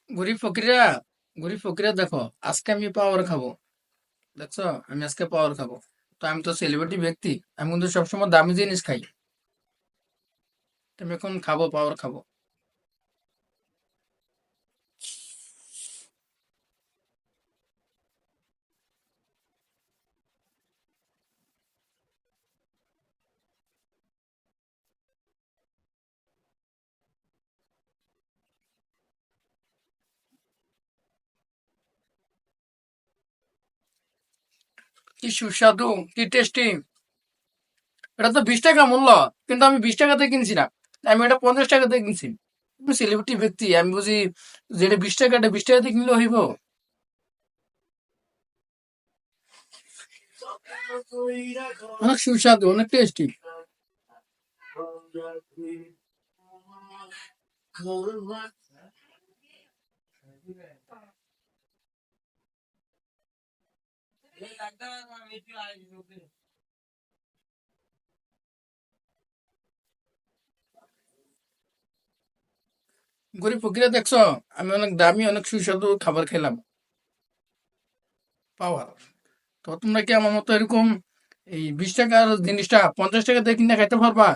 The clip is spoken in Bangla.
গরিব ফকিরা, গরিব ফকিরা দেখো, আজকে আমি পাওয়ার খাবো। দেখছো, আমি আজকে পাওয়ার খাবো। তো আমি তো সেলিব্রিটি ব্যক্তি, আমি কিন্তু সবসময় দামি জিনিস খাই। তো আমি এখন খাবো, পাওয়ার খাবো। কি সুস্বাদু, কি টেস্টি! এটা তো 20 টাকা মূল্য, কিন্তু আমি 20 টাকাতে কিনছি না। আমি এটা 50 টাকাতে কিনছি। আমি সেলিব্রিটি ব্যক্তি, আমি বুঝি যেটা 20 টাকা, এটা 20 টাকাতে কিনলে হইব। অনেক সুস্বাদু, অনেক টেস্টি। গরিব ফকিরা দেখছো, আমি অনেক দামি, অনেক সুস্বাদু খাবার খেলাম। পাওয়ার। তো তোমরা কি আমার মতো এরকম এই 20 টাকার জিনিসটা 50 টাকা দিয়ে কিনে খাইতে পারবা?